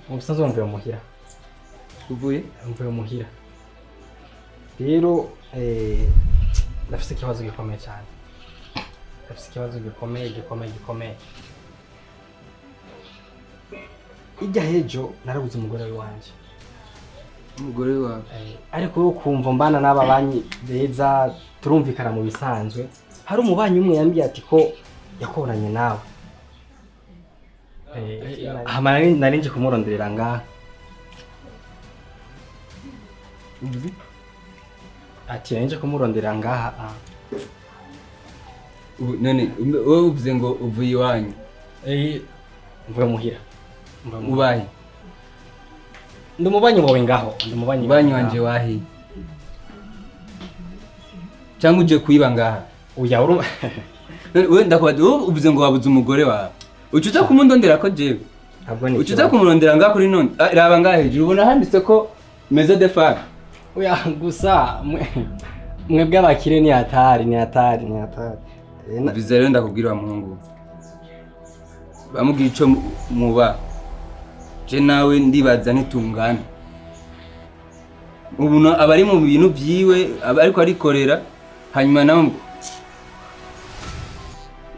Umusaza mvuye muhira. Uvuye? Mvuye muhira. Rero ndafise ikibazo gikomeye cyane. Ndafise ikibazo gikomeye. Ijya hejo narabuze umugore wanje. Umugore wawe? Ariko yo kumva mbana n'aba banyi beza turumvikana mu bisanzwe. Hari umubanyi umwe yambwiye ati ko yakoranye nawe. Narinje kumuronderera ngaha. Uvuze? Ati narinje kumuronderera ngaha. None wowe uvuze ngo uvuye iwanyu? Mvuye muhira. Ubaye? Ndumubanyi wawe ngaho. Ndumubanyi wanje wahi. Cyangwa uje kuyiba ngaha? Oya urumva. Wewe ndakubaza uvuze ngo wabuze umugore wawe. Ucuza kumundondera ko jewe. Ucuza kumurondera ngaho kuri none. Raba ngaho hejuru ubona handitse ko maison de femme. Oya gusa mwebwe abakire ni hatari. Biza rero ndakubwira wa muhungu. Bamubwira ico muba. Je nawe ndibaza nitungana. Ubu abari mu bintu byiwe ariko arikorera hanyuma nawe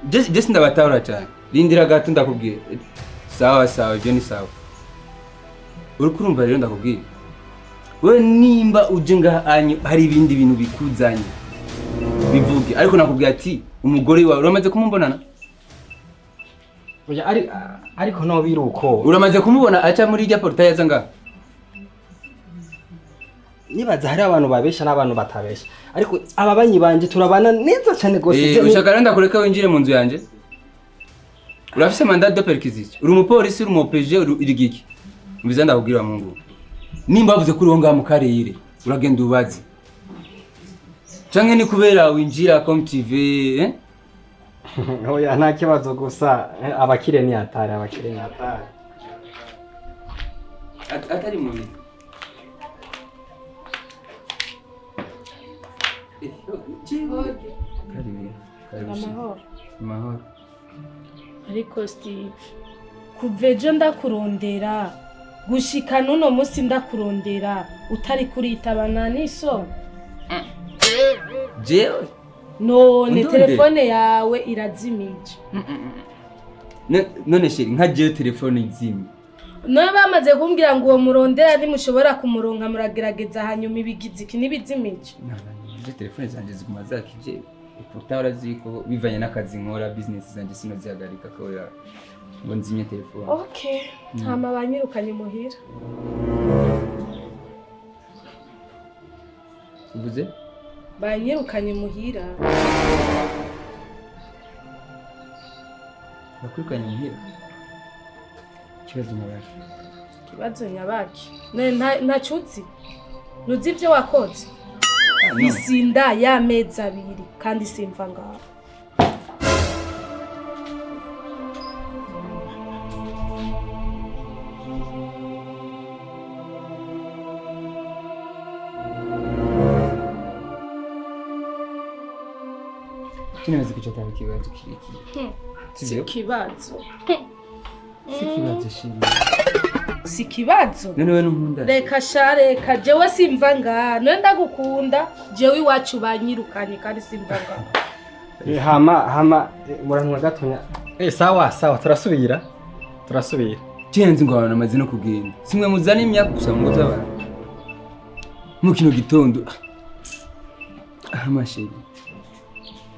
Just ndabatahura cyane. Rindira gato ndakubwira. Sawa, ibyo ni sawa. Uri kurumva rero ndakubwira. We nimba uje ngaha hari ibindi bintu bikuzanye. Bivuge. Ariko nakubwira ati umugore wawe uramaze kumumbonana? Oya ariko no biruko. Uramaze kumubona aca muri irya portail yaza ngaha? Nibaza hari abantu babesha n'abantu batabesha. Ariko ababanyi banje turabana neza cyane gose. Ushaka renda kureka winjire mu nzu yanje? Urafise mandat de perquisition. Uri umupolisi, uri umupeje, uri giki? Mbiza ndakubwira mungu. Nimba bavuze kuri wo ngaha mu karere, uragenda ubaze. Canke ni kubera winjira comme TV, Oya nta kibazo gusa abakire ni hatari. Atari mu bintu. Jibu. Amahoro. Ariko Steve, kuvejo ndakurondera, gushika nuno musi ndakurondera, utari kuritabana n'iso. Jewe? None telefone yawe irazimije. None sheri nka jewe telefone izimye. None bamaze kumbwira ngo uwo murondera ntimushobora kumuronka muragerageza hanyuma ibigizi iki nibizimije. Je telefone zanje ziguma zakije. Pourtant uraziko bivanye n'akazi nkora business zanje sino zihagarika ko ya ngo nzimye telefone. Okay. Ntama banyirukanye muhira. Uvuze? Banyirukanye muhira. Bakwirukanye muhira? Kibazo nyabaki. Ntacutsi. Nuzi ivyo wakoze. Bisinda ya meza abiri kandi simva ngaho. Kinaweza kuchota kibazo kiriki. Si kibazo. Shiri. Si kibazo. None we nkunda. Reka shareka jewe simva ngaha. None ndagukunda jewe iwacu banyirukanye kandi simva ngaha. Hama muranwa gatonya. Sawa turasubira. Cyenzi ngo abantu amaze no kugenda. Simwe muzana imyaka gusa ngo z'abantu. Mu kino gitondo. Amasheri.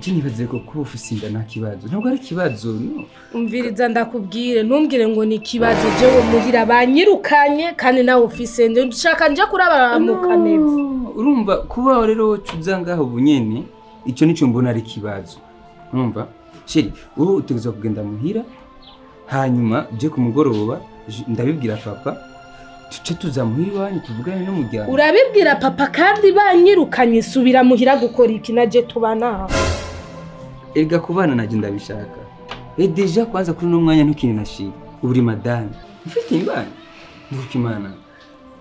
Nibaze ko kuba ufise inda nta kibazo. Ntabwo ari kibazo no. Umviriza ndakubwire ntumbwire ngo ni kibazo jewe muhira banyirukanye kandi nawe ufise nde ushaka nje kurabaramuka neza. Urumva kuba rero cuza ngaho bunyene ico nico mbona ari kibazo. Urumva? Sheri, wowe utegeza kugenda muhira hanyuma je ku mugoroba ndabibwira papa tuce tuza muhira iwanyu tuvugane n'umuryango. Urabibwira papa kandi banyirukanye subira muhira gukora iki naje tubana. Erega kubana naje ndabishaka. Deja kwanza kuri no mwanya ntukine nashira. Uri madame. Ufite imbana. Ndukimana.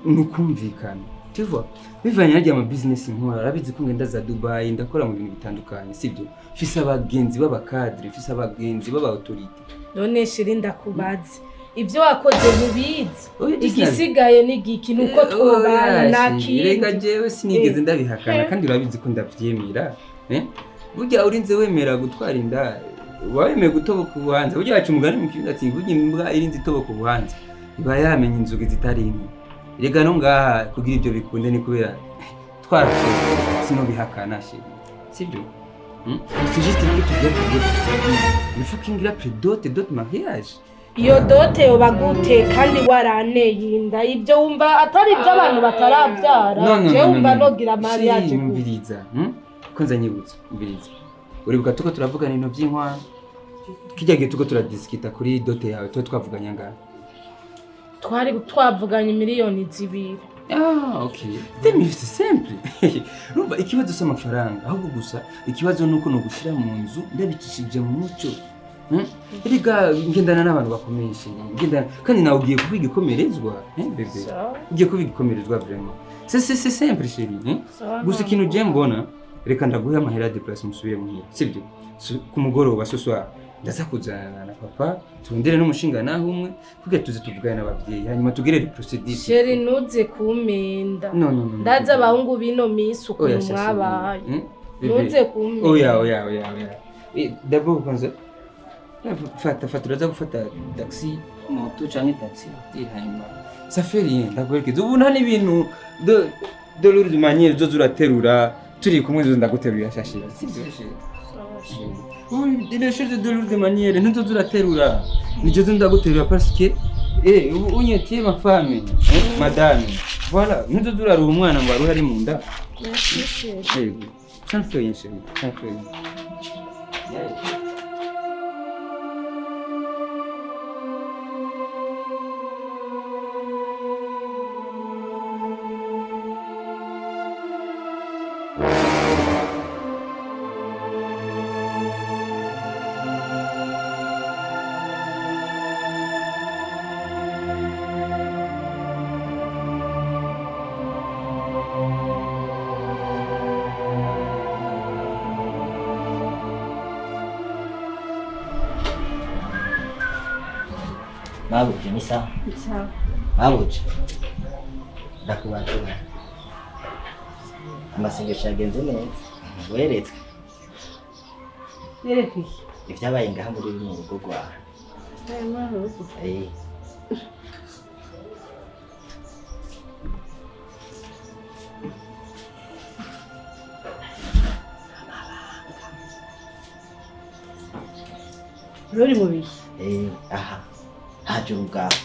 Nukumvikana. Tuva. Bivanye n'ajya mu business nkora. Arabizi ko ngenda za Dubai ndakora mu bintu bitandukanye, sibyo? Fisa abagenzi b'abakadre, fisa abagenzi b'aba autority. None shiri ndakubaze. Ivyo wakoze mubizi. Igisigaye n'igiki nuko twobana nakindi. Rega jewe sinigeze ndabihakana kandi urabizi ko ndavyemera. Burya urinze wemera gutwara inda, wemeye gutoboka ubuhanza. Burya yacu mugani mu kibuga ati burya imbwa irinze itoboka ubuhanza. Iba yamenye inzugi zitari imwe. Rega no ngaha kugira ibyo bikunde ni kubera twarakoze sino bihakana shiri. Sibyo? C'est juste que tu dois il faut qu'il y ait plus d'autres mariages. Iyo dote yoba gute kandi waraneye inda ibyo wumva atari ibyo abantu batarabyara je wumva nogira mariage kumviriza konza nyibutse umviriza uribuka tuko turavugana ibintu by'inkwano kijya gihe tuko turadiskita kuri dote yawe twavuganya ngaho twari twavuganye miliyoni 2. Okay. Then it's simple. Rumba ikibazo cy'amafaranga ahubwo gusa ikibazo nuko no gushira mu nzu ndabikishije mu muco. Erega ngendana n'abantu bakomeshe. Ngendana kandi nawe ugiye kubigikomerezwa, bebe. Ugiye kubigikomerezwa vraiment. C'est simple chérie, Gusa ikintu je mbona reka ndaguha amahera de place musubire muhira. Sibyo? Ku mugoroba soswa ndaza kuzana na papa turondere n'umushinga naho umwe kugira tuze tuvugane n'abavyeyi hanyuma tugere procedure. Sheri nuze kumenda. No. Ndaza abahungu bino misu ku mwabaye. Nuze kumenda. Oya. D'abord kwanza fata uraza gufata taxi moto canke taxi hanyuma ça fait rien ndagwereke ubu nta n'ibintu de l'ordre de manière zo zuraterura turi kumwe zo ndaguterura shashira sibyo oui les choses de l'ordre de manière nzo zuraterura nizo zo ndaguterura parce que unyetiye ma femme madame voilà nzo zuraruha umwana ngo aruhe ari mu nda merci chérie ça fait rien chérie ça fait rien. Babuje ni sawa? Sawa. Babuje. Ndakubatura. Amasengesho yagenze neza. Weretswe. Nereki. Ivyabaye ngaha muri mu rugo rwawe. Ruri mubi. Aha. Haje urugabo.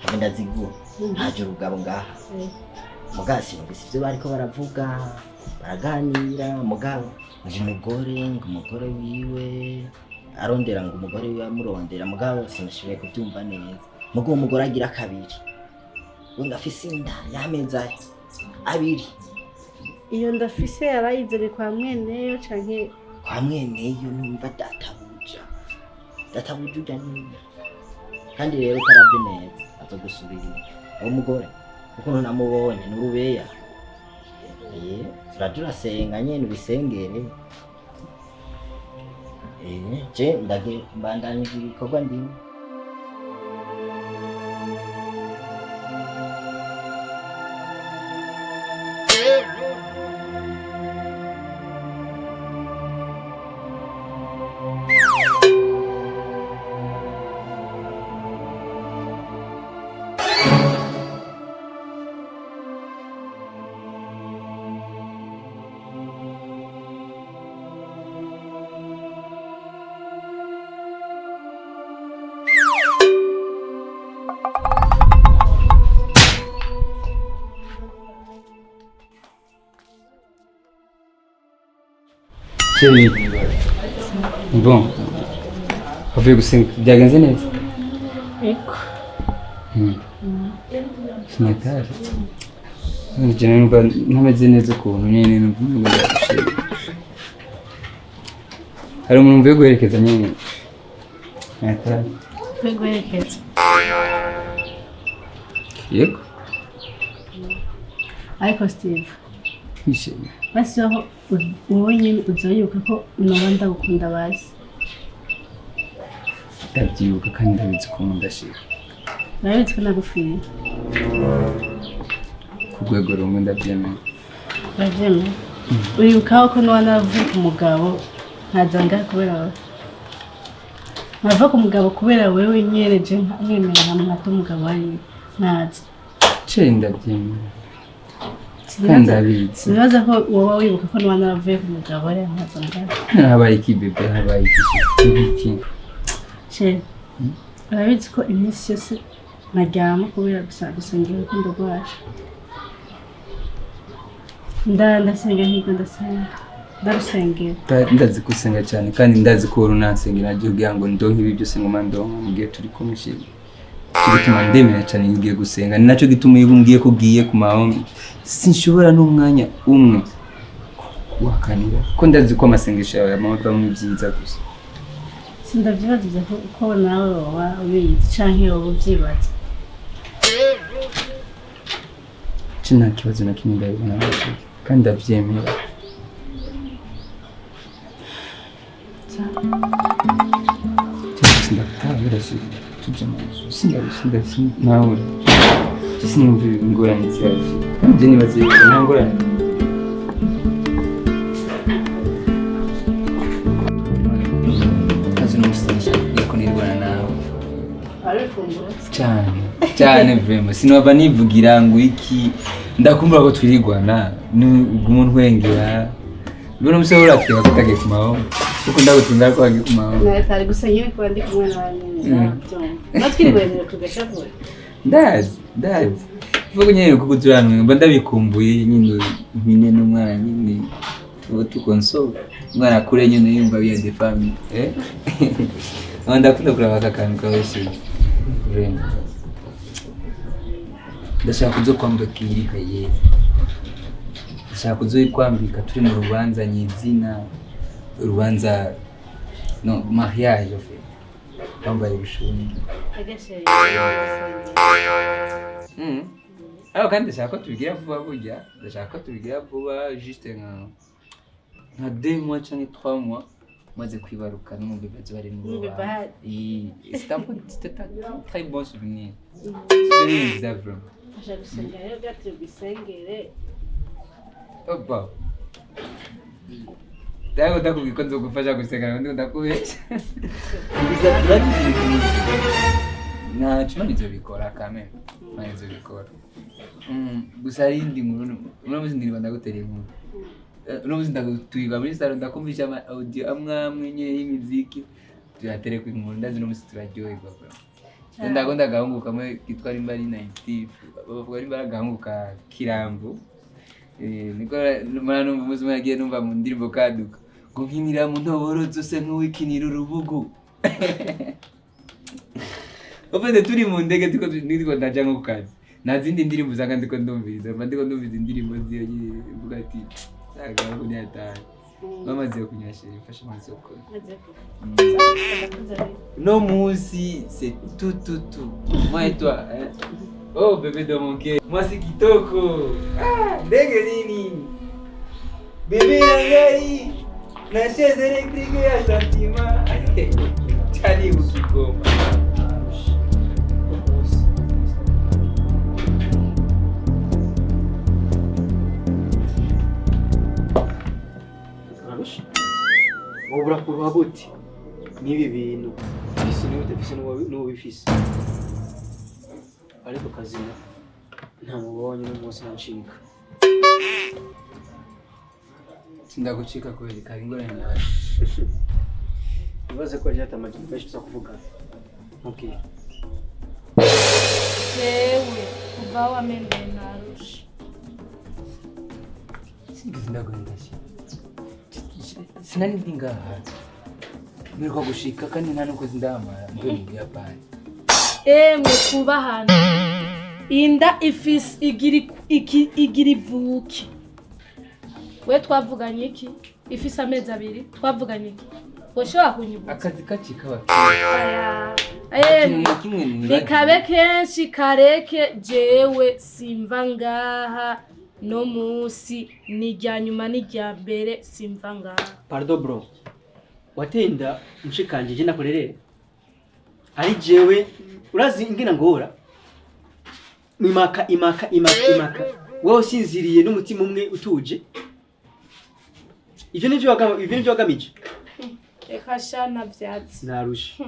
Agenda zigu. Haje urugabo ngaha. Mugasi mbisi byo bariko baravuga, baraganira mugabo. Umugore wiwe arondera ngo umugore wiwe amurondera mugabo sinashoboye kubyumva neza. Mugo umugore agira kabiri. We ngafise inda yameza 2. Iyo ndafise yarayizere kwa mweneyo canke kwa mweneyo numva databuja uja nini kandi rero tarabye neza azogusubirira uwo mugore kuko namubonye n'urubeya turajura senga nyene bisengere je ndage mbandanye ibikorwa ndimo Chérie. Bon. Avuye gusenga byagenze neza. Eko. Sinatari. Njye numva ntameze neza ukuntu nyine numva ndashaka. Hari umuntu mvuye guherekeza nyine. Sinatari. Mvuye guherekeza. Yego. Ariko Steve. Ishimye. Basi aho wowe nyine uzoyibuka ko noba ndagukunda basi. Ndabyibuka kandi ndabizi ukuntu ndashika. Urabizi ko nagufiye. Ku rwego rumwe ndabyemeye. Urabyemeye? Uribuka ko noba naravuye ku mugabo nkazanga kubera wowe. Nava ku mugabo kubera wewe nyereje nkemera nkamwata umugabo ari nazi. Ce ndabyemeye. Kandi ndabizi. Nibaza ko wowe wibuka ko noba naravuye ku mugabo ari nkazanga. Habaye iki bebe, habaye iki. Che. Urabizi ko iminsi yose naryama kubera gusengera urukundo rwacu. Ndasenga nk'uko ndasenga. Ndarusengera. Ndazi gusenga cyane kandi ndazi ko urunansengera agiye kugira ngo ndonke ibi byose ngoma ndonka mu gihe turi kumishima. Gituma ndemera cyane ngiye gusenga. Ni nacyo gituma iyo umbwiye ko ugiye ku mahombi sinshobora n'umwanya umwe wakanira. Ko ndazi ko amasengesho yawe amahoro mu byiza gusa. Sindavyibaza ko nawe waba ubizi canke wowe ubyibaza. Nta kibazo na kimwe ndabibona kandi ndabyemera. Sindatabira tujya mu nzu sindabisinda nawe sinumva ingorane zaje kandi nibaze nta ngorane. Kazi n'umusigisha yako nirwana nawe cyane vraiment sinova nivugira ngo iki ndakumbura ko twirigwana n'umuntu wengera bino musabura ati akatagiye ku maho kuko ndagutunda ko agiye ku maho natari gusa nyine ko ndi kumwe n'abanyene natwirigwanira tugashavura ndazi vuga nyine kuko turanwe mba ndabikumbuye nyine n'umwana nyine tukonsole umwana kure nyine yumva biya de famille ndakunda kuraba akakantu kaweshe ndashaka kuzo kwambika ikaye ndashaka kuzo kwambika turi mu rubanza nyizina urubanza no mariage fait bambaye ibishuni aho kandi ndashaka ko tubigira vuba burya ndashaka ko tubigira vuba juste nka 2 mois cyangwa 3 mois maze kwibaruka no mu bibazo bari mu rubanza c'était un très bon souvenir c'est très vrai. Acha gusenga rero gatyo bisengere. Opa. Dago ndakubwira ko gufasha gusenga ndi ndakubesha. Na chuma nizo bikora kame. Manizo bikora. Gusa rindi muruzi ndiri bandagutera inkuru. Uruzi ndagutwiga muri salon ndakumvisha ama audio amwe nye y'imiziki. Tuyatere ku inkuru ndazi no musi turaryoherwa bro. Ndagunda gahunguka kamwe kitwa Nimba ari 90 bavuga ari baragahunguka kirambo niko mana numva muzi mwagiye numva mu ndirimbo kaduka ngo nkinira mu ntoboro zose nk'uwikinira urubugu opende turi mu ndege ndiko ndaja nko kazi nazindi ndirimbo zanga ndiko ndumviriza ndiko ndumviriza indirimbo ziyo vuga ati saga kunyata mama ziyo kunyashe fasha masoko no musi c'est tout moi et toi oh bébé de mon cœur moi c'est kitoko ndege nini bébé yangai na chaise électrique ya sentiment chali ukigoma ubura kuruha gute n'ibi bintu bise n'ubutafise n'ubifise ariko kazina nta mubonye n'umunsi nancika sindagucika kubera kari ingorane yawe bibaze ko ajya amajyambere menshi tuza kuvugana mubwira yewe kuva wamendeye narusha singize ndaguhendashye sinari ndi ngaha mperuka gushika kandi nta nuko ndamara ndi mu Buyapani mwe kuba hano inda ifise igira ivuki. We twavuganye iki? Ifise amezi 2 twavuganye iki? Woshobora kunyibuza akazi kacikaba bikabe kenshi kareke jewe simva ngaha no musi nijya nyuma nijya mbere simva ngaha. Pardon bro, watenda mushikanje je nakorerere ari jewe urazi ingena ngora imaka wewe usinziriye n'umutima umwe utuje. Ivyo nivyo wagamije. Eka shana vyatsi Narusha.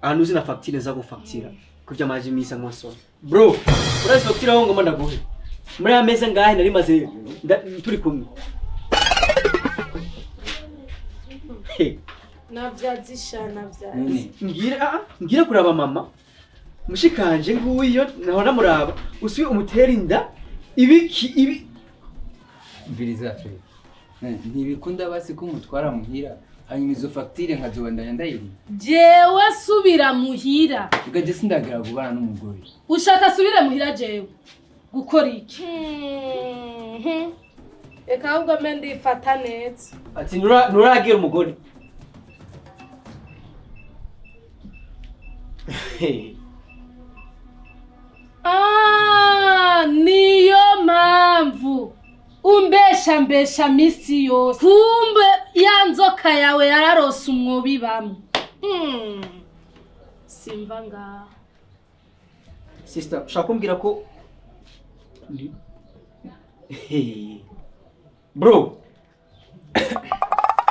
Ahantu uzi na facture za gufaktira kuvya maji misa nkosora. Bro, urazi facture aho ngoma ndaguhe. Muri ameza ngahe nari maze turi kumwe. navyatsi shana vyatsi. Ngira kuraba mama. Mushikanje nguyo naho namuraba usuye umutera inda ibi mbiriza fe ntibikunda basi ko mutwara muhira hanyuma izo facture nkazobandanya ndayiri Jewe subira muhira ugaje sindagira gubana n'umugore ushaka subire muhira jewe gukora iki? Eka ahubwo mbe ndifata neza. ati nuragira umugore. Niyo mpamvu umbesha misi yose kumbe ya nzoka yawe yararose umwobi bamwe. Simva ngaha. Sister, ushaka kumbwira ko bro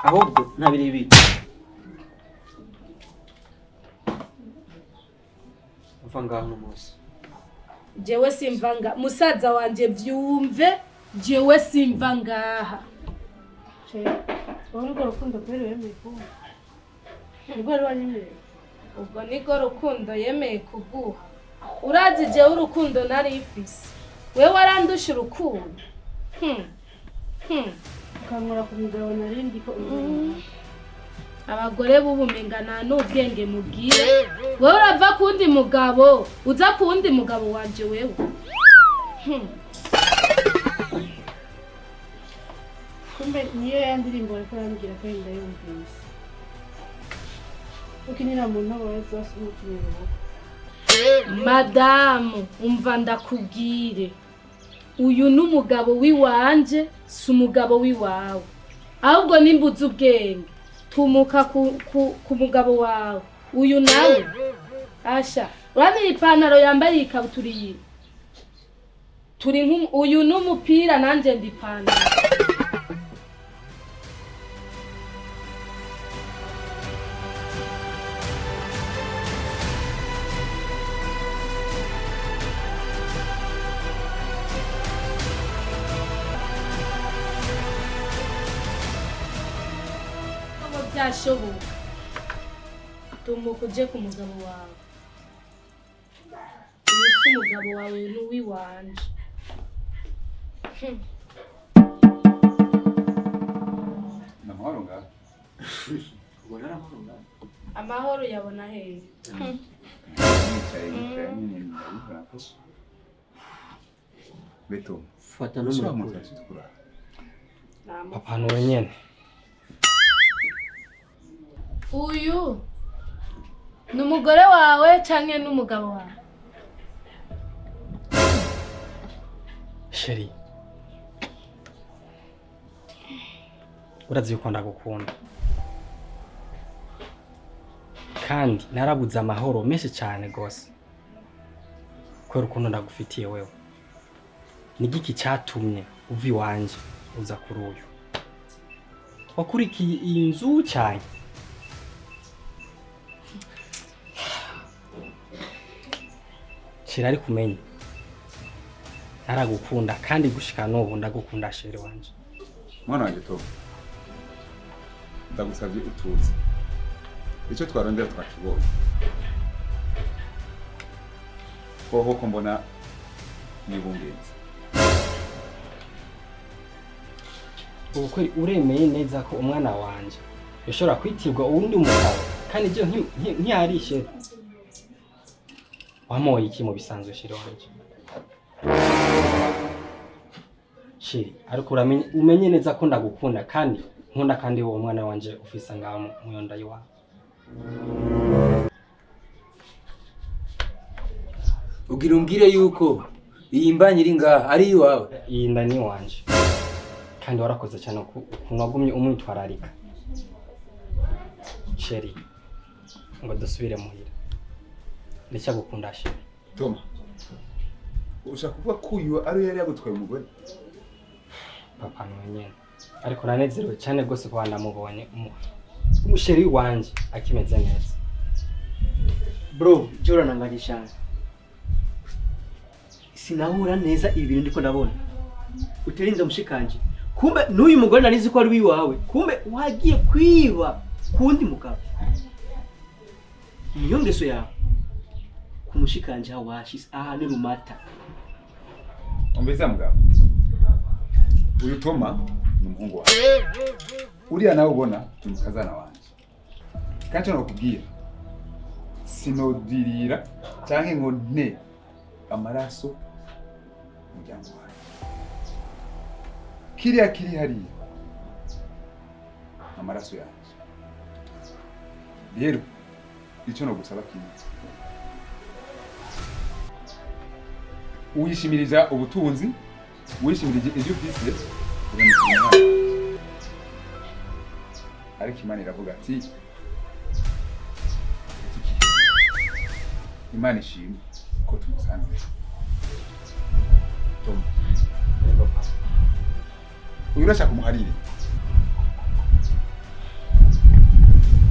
ahubwo ntabiribi uva ngaho n'umunsi. Jewe simva ngaha musaza wanje vyumve jewe simva ngaha. Urwo rukundo kweri wemeye kuba urwo rwanyemeye ubwo niko rukundo yemeye kuguha. Urazi jewe urukundo nari ifise we warandusha urukundo. Ukamura ku mugabo narindi ko Abagore b'ubumengana n'ubwenge mubwire wowe urava kundi mugabo uza kundi mugabo wanje wewe. kumbe niyo yandirimbo ariko yambwira ko inda yumvise ukinira mu ntobo zose n'utumiro. Madamu umva ndakubwire uyu n'umugabo wiwanje si umugabo wiwawe ahubwo nimbuza ubwenge tumuka ku mugabo wawe uyu nawe asha uramenye ipantaro yambaye ikabutura iyi turi uyu n'umupira nanje ndipantaro. Byashoboka tumuka uje ku mugabo wawe uyu si umugabo wawe n'uwiwanje. namahoro ngaho Amahoro yabona hehe? beto Fata n'umugore. Nama. Papa no nyene. Uyu n'umugore wawe canke n'umugabo wawe? Sheri. Urazi yuko ndagukunda. Kandi narabuze amahoro menshi cyane gose. Kubera ukuntu ndagufitiye wewe. Nigiki cyatumye uvi wanje uza kuri uyu? Wakurikiye inzu cyane. Sheri ari kumenya. Naragukunda kandi gushika n'ubu ndagukunda sheri wanje. Mwana wanjye to ndagusabye utuze icyo twarondera twakibonye ko mbona nibungenze ubu kweli uremeye neza ko umwana wanje yashobora kwitirwa uwundi mugabo kandi ibyo ntiyarishe wamoye iki mu bisanzwe sheri wanje? sheri ariko umenye neza ko ndagukunda kandi nkunda kandi wowe mwana wanje ufise ngaho mu yonda yiwawe. ugira umbwire yuko iyi mbanye iri ngaha ari iwawe? Iyi nda ni wanje kandi warakoze cyane ukuntu wagumye umwitwararika. Sheri ngo dusubire muhira, ndacyagukunda sheri. Toma, ushaka kuvuga ko uyu ari yari yagutwaye umugore? Papa nyene ariko nanezerewe cyane rwose ko ndamubonye umusheri wanje akimeze neza. Bro, jora nangagisha. Sinahura neza ibi bintu ndiko ndabona. Uterinda mushikanje. Kumbe n'uyu mugore narizi ko ari wiwawe. Kumbe wagiye kwiba kundi mugabo. Niyongeso yawe. Kumushikanje hawashise ahantu rumata. Umbeza mugabo. Uyu Toma ni umuhungu wawe. Uriya nawe ubona tumukazana wanje. Kandi nakubwira sinodirira canke ngo ne amaraso mujyango wawe. Kiriya kiri hariya amaraso yanjye. Rero icyo no gusaba kimwe, uyishimiriza ubutunzi, uyishimirije ivyo ufise, ariko Imana iravuga ati Imana ishimwe ko tumusanze. Tom, uyu urashaka umuharire?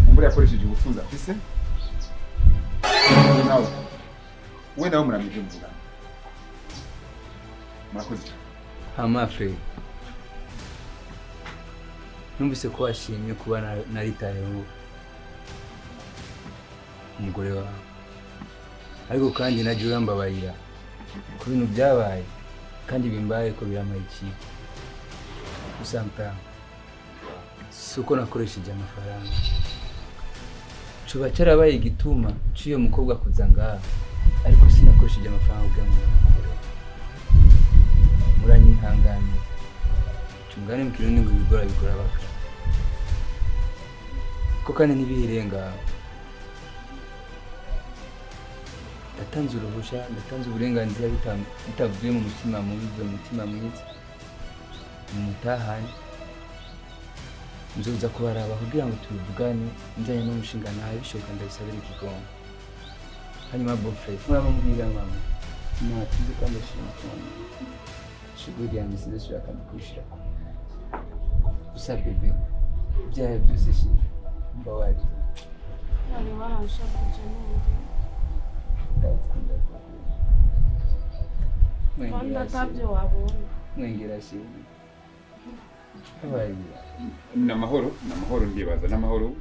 Umbure yakoresheje ubutunzi afise, we nawe muramije mvugana. Murakoze cyane. Amafre, numvise ko washimye kuba naritayeho umugore wawe, ariko kandi naje urambabarira ku bintu byabaye kandi bimbaye ko biramaye iki. Usanga suko nakoresheje amafaranga, cuba cyarabaye igituma cyuyo mukobwa kuza ngaha, ariko sinakoresheje amafaranga kugira ngo namukore. Muranyihanganye tungane mu kirundi ngo bigora baka ko kandi ntibirenga. Ndatanze uruhusha, ndatanze uburenganzira bitavuye mu mutima mubi, mu mutima mwiza, mu mutahane. Nzoza kubaraba kugira ngo tubivugane njyanye n'umushinga nawe, bishoboka ndabisabira ikigongo. Hanyuma bofre mwamubwira mama natuze kandi ashima cyane shughuli ya misizo shaka kukushira gusa bebe byaye byose mbawari Wale wanashaka kujamii. Wanda tabyo wabona. Mwengera shimwe. Habaye Namahoro ndibaza namahoro